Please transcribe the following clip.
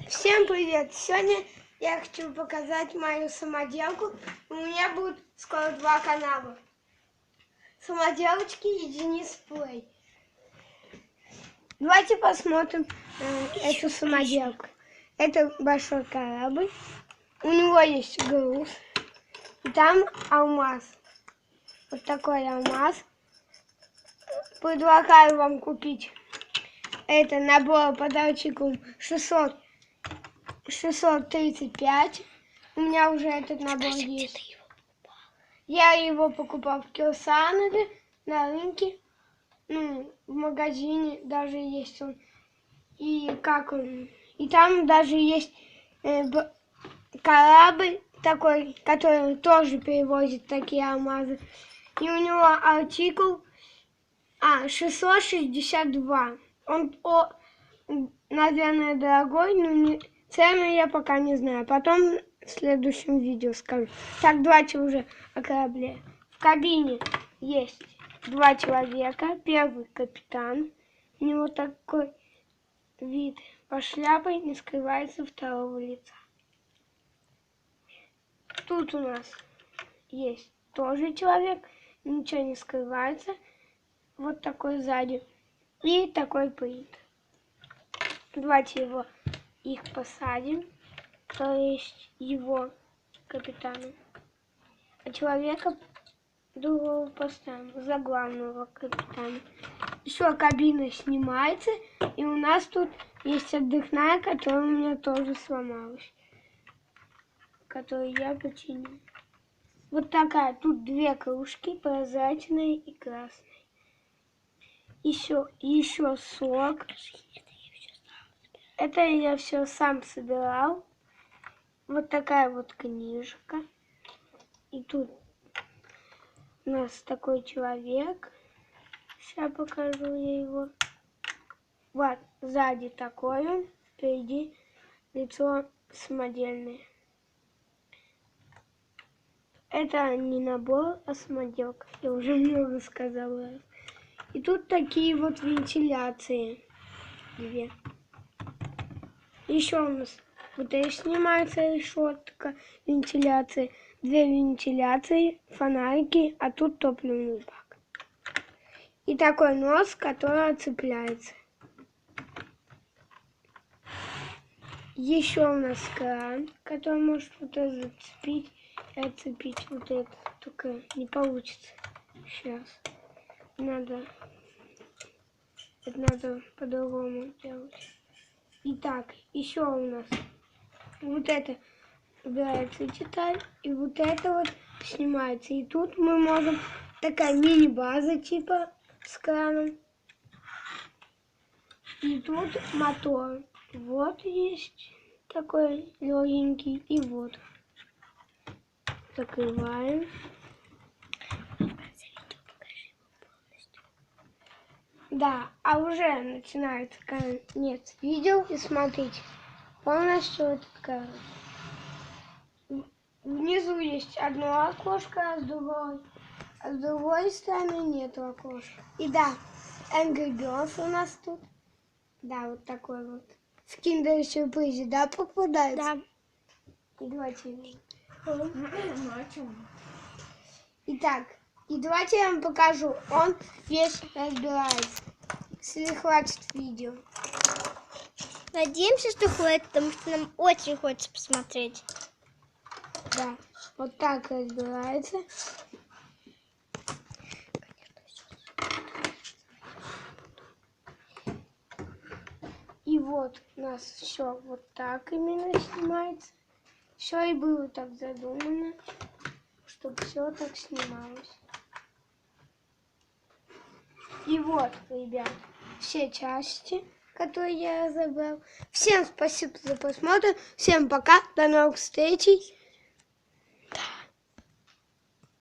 Всем привет! Сегодня я хочу показать мою самоделку. У меня будет скоро 2 канала. Самоделочки и Денис Плей. Давайте посмотрим эту самоделку. Это большой корабль. У него есть груз. И там алмаз. Вот такой алмаз. Предлагаю вам купить это набор подарочков 635. У меня уже этот набор есть. Я его покупал в Кирсанове, на рынке, в магазине даже есть он. И там даже есть корабль такой, который тоже перевозит такие алмазы. И у него артикул 662. Он, наверное, дорогой, но цену я пока не знаю. Потом в следующем видео скажу. Так, давайте уже о корабле. В кабине есть 2 человека. Первый капитан. У него такой вид. По шляпе не скрывается второго лица. Тут у нас есть тоже человек. Ничего не скрывается. Вот такой сзади. И такой принт. Давайте их посадим. То есть его капитана. А человека другого поставим. За главного капитана. Еще кабина снимается. И у нас тут есть отдыхная, которая у меня тоже сломалась. Которую я починил. Вот такая. Тут 2 кружки. Прозрачная и красная. Еще сок. Это я все сам собирал. Вот такая вот книжка. И тут у нас такой человек. Сейчас покажу я его. Вот, сзади такой он. Впереди лицо самодельное. Это не набор, а самоделка. Я уже много сказала. И тут такие вот вентиляции. 2. Еще у нас вот здесь снимается решетка вентиляции. 2 вентиляции, фонарики, а тут топливный бак. И такой нос, который цепляется. Еще у нас кран, который может вот это зацепить и отцепить вот это. Только не получится сейчас. Это надо по-другому делать. Итак, еще у нас вот это убирается деталь, и вот это вот снимается. И тут мы можем, такая мини-база типа с краном. И тут мотор. Вот есть такой легенький, и вот. Закрываем. Да, а уже начинается конец видео, и смотрите, полностью этот корабль. Внизу есть одно окошко, а с другой стороны нету окошка. И да, Angry Birds у нас тут. Да, вот такой вот. В киндер-сюрпризе, да, попадается? Да. И давайте. Итак. И давайте я вам покажу. Он весь разбирается. Если хватит видео. Надеемся, что хватит, потому что нам очень хочется посмотреть. Да, вот так разбирается. И вот у нас все вот так именно снимается. Все и было так задумано, чтобы все так снималось. И вот, ребят, все части, которые я разобрал. Всем спасибо за просмотр. Всем пока. До новых встреч.